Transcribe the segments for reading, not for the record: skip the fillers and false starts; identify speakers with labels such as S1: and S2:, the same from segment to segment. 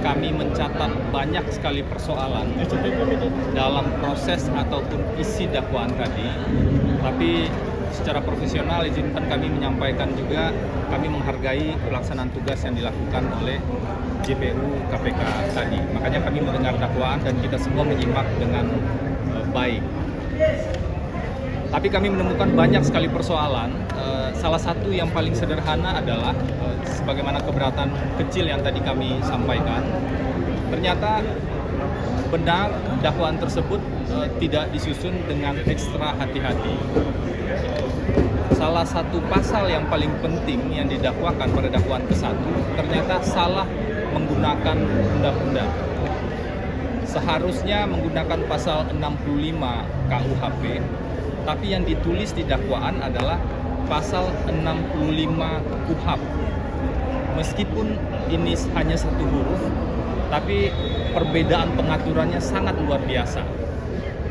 S1: kami mencatat banyak sekali persoalan dalam proses ataupun isi dakwaan tadi. Tapi secara profesional izinkan kami menyampaikan juga kami menghargai pelaksanaan tugas yang dilakukan oleh JPU KPK tadi. Makanya kami mendengar dakwaan dan kita semua menyimak dengan baik. Tapi kami menemukan banyak sekali persoalan. Salah satu yang paling sederhana adalah sebagaimana keberatan kecil yang tadi kami sampaikan. Ternyata benar dakwaan tersebut tidak disusun dengan ekstra hati-hati. Salah satu pasal yang paling penting yang didakwakan pada dakwaan ke-1 ternyata salah menggunakan undang-undang. Seharusnya menggunakan pasal 65 KUHP, tapi yang ditulis di dakwaan adalah pasal 65 KUHP. Meskipun ini hanya satu huruf, tapi perbedaan pengaturannya sangat luar biasa.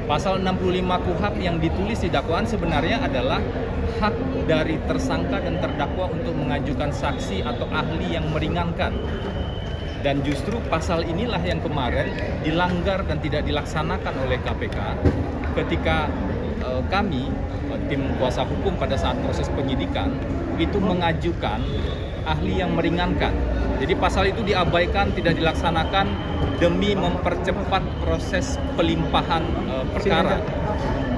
S1: Pasal 65 KUHP yang ditulis di dakwaan sebenarnya adalah hak dari tersangka dan terdakwa untuk mengajukan saksi atau ahli yang meringankan. Dan justru pasal inilah yang kemarin dilanggar dan tidak dilaksanakan oleh KPK ketika kami, tim kuasa hukum pada saat proses penyidikan, itu mengajukan ahli yang meringankan. Jadi pasal itu diabaikan, tidak dilaksanakan demi mempercepat proses pelimpahan perkara.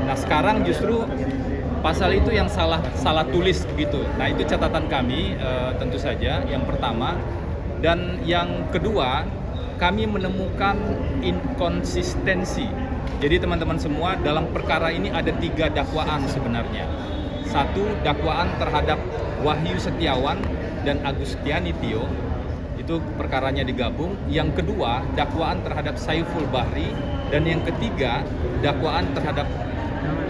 S1: Nah sekarang justru pasal itu yang salah tulis begitu. Nah itu catatan kami tentu saja yang pertama. Dan yang kedua, kami menemukan inkonsistensi. Jadi teman-teman semua, dalam perkara ini ada 3 dakwaan sebenarnya. 1, dakwaan terhadap Wahyu Setiawan dan Agustiani Tio, itu perkaranya digabung. Yang kedua, dakwaan terhadap Saiful Bahri. Dan yang ketiga, dakwaan terhadap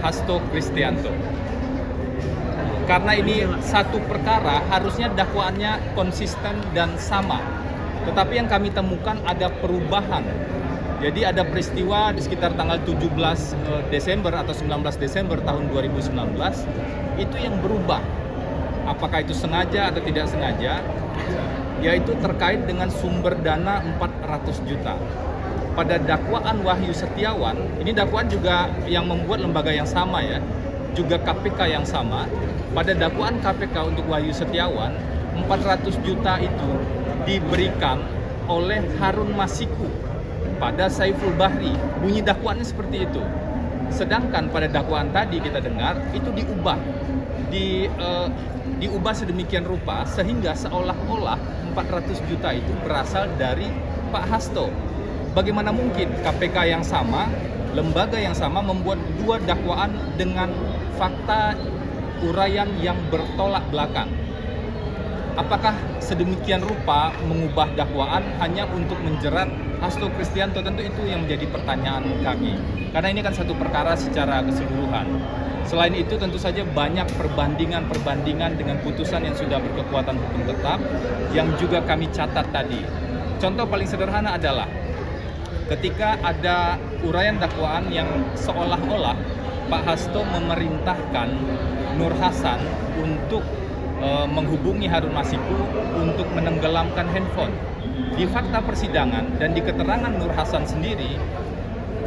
S1: Hasto Kristianto. Karena ini satu perkara, harusnya dakwaannya konsisten dan sama. Tetapi yang kami temukan ada perubahan. Jadi ada peristiwa di sekitar tanggal 17 Desember atau 19 Desember tahun 2019, itu yang berubah. Apakah itu sengaja atau tidak sengaja? Yaitu terkait dengan sumber dana 400 juta. Pada dakwaan Wahyu Setiawan, ini dakwaan juga yang membuat lembaga yang sama ya, juga KPK yang sama. Pada dakwaan KPK untuk Wahyu Setiawan, 400 juta itu diberikan oleh Harun Masiku pada Saiful Bahri. Bunyi dakwaannya seperti itu. Sedangkan pada dakwaan tadi kita dengar itu diubah sedemikian rupa sehingga seolah-olah 400 juta itu berasal dari Pak Hasto. Bagaimana mungkin KPK yang sama, lembaga yang sama membuat 2 dakwaan dengan fakta uraian yang bertolak belakang? Apakah sedemikian rupa mengubah dakwaan hanya untuk menjerat Hasto Kristianto? Tentu itu yang menjadi pertanyaan kami. Karena ini kan satu perkara secara keseluruhan. Selain itu tentu saja banyak perbandingan dengan putusan yang sudah berkekuatan hukum tetap yang juga kami catat tadi. Contoh paling sederhana adalah ketika ada uraian dakwaan yang seolah-olah Pak Hasto memerintahkan Nur Hasan untuk menghubungi Harun Masiku untuk menenggelamkan handphone. Di fakta persidangan dan di keterangan Nur Hasan sendiri,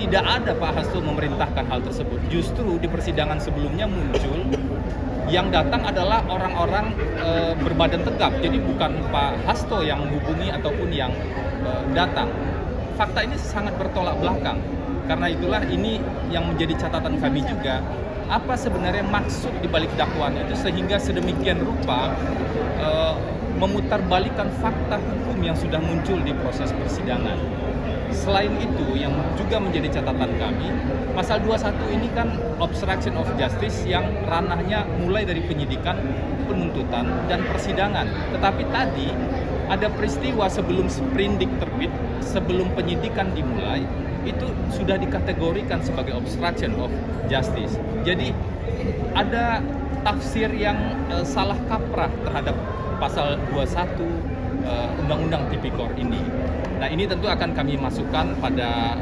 S1: tidak ada Pak Hasto memerintahkan hal tersebut. Justru di persidangan sebelumnya muncul yang datang adalah orang-orang berbadan tegap. Jadi bukan Pak Hasto yang menghubungi ataupun yang datang. Fakta ini sangat bertolak belakang. Karena itulah ini yang menjadi catatan kami juga. Apa sebenarnya maksud dibalik dakwaan itu sehingga sedemikian rupa memutarbalikkan fakta hukum yang sudah muncul di proses persidangan. Selain itu yang juga menjadi catatan kami, pasal 21 ini kan obstruction of justice yang ranahnya mulai dari penyidikan, penuntutan, dan persidangan. Tetapi tadi ada peristiwa sebelum sprindik terbit, sebelum penyidikan dimulai, itu sudah dikategorikan sebagai obstruction of justice. Jadi ada tafsir yang salah kaprah terhadap pasal 21 Undang-Undang Tipikor ini. Nah ini tentu akan kami masukkan pada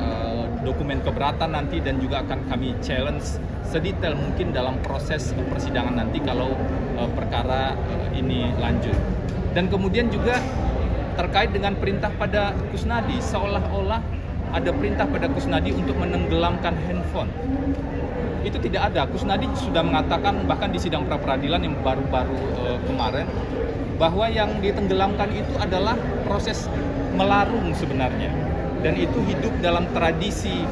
S1: dokumen keberatan nanti dan juga akan kami challenge sedetail mungkin dalam proses persidangan nanti kalau perkara ini lanjut. Dan kemudian juga terkait dengan perintah pada Kusnadi, seolah-olah ada perintah pada Kusnadi untuk menenggelamkan handphone. Itu tidak ada. Kusnadi sudah mengatakan bahkan di sidang pra-peradilan yang baru-baru kemarin, bahwa yang ditenggelamkan itu adalah proses melarung sebenarnya, dan itu hidup dalam tradisi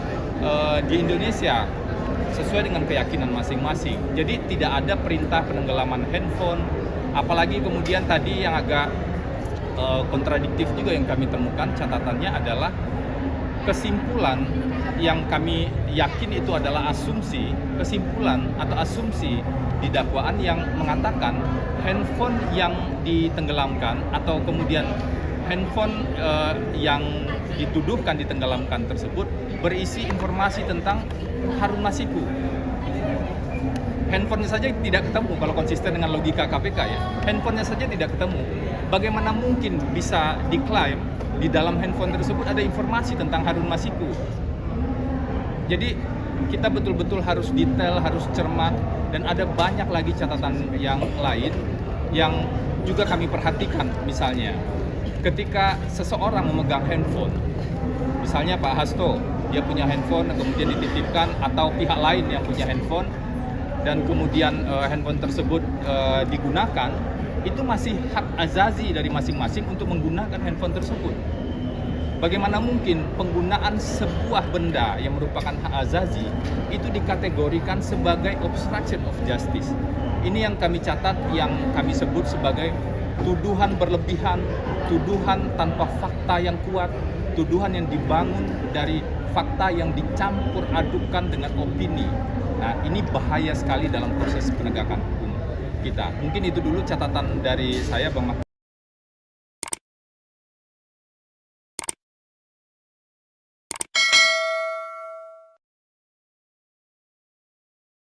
S1: di Indonesia sesuai dengan keyakinan masing-masing. Jadi tidak ada perintah penenggelaman handphone, apalagi kemudian tadi yang agak kontradiktif juga yang kami temukan catatannya adalah kesimpulan yang kami yakin itu adalah kesimpulan atau asumsi di dakwaan yang mengatakan handphone yang ditenggelamkan atau kemudian handphone yang dituduhkan ditenggelamkan tersebut berisi informasi tentang Harun Masiku. Handphonenya saja tidak ketemu kalau konsisten dengan logika KPK ya. Handphonenya saja tidak ketemu. Bagaimana mungkin bisa diklaim di dalam handphone tersebut ada informasi tentang Harun Masiku? Jadi kita betul-betul harus detail, harus cermat, dan ada banyak lagi catatan yang lain yang juga kami perhatikan. Misalnya ketika seseorang memegang handphone, misalnya Pak Hasto, dia punya handphone kemudian dititipkan, atau pihak lain yang punya handphone dan kemudian handphone tersebut digunakan, itu masih hak azazi dari masing-masing untuk menggunakan handphone tersebut. Bagaimana mungkin penggunaan sebuah benda yang merupakan hak azazi itu dikategorikan sebagai obstruction of justice? Ini yang kami catat, yang kami sebut sebagai tuduhan berlebihan, tuduhan tanpa fakta yang kuat, tuduhan yang dibangun dari fakta yang dicampur adukkan dengan opini. Nah, ini bahaya sekali dalam proses penegakan hukum kita. Mungkin itu dulu catatan dari saya, Bang Mahfud.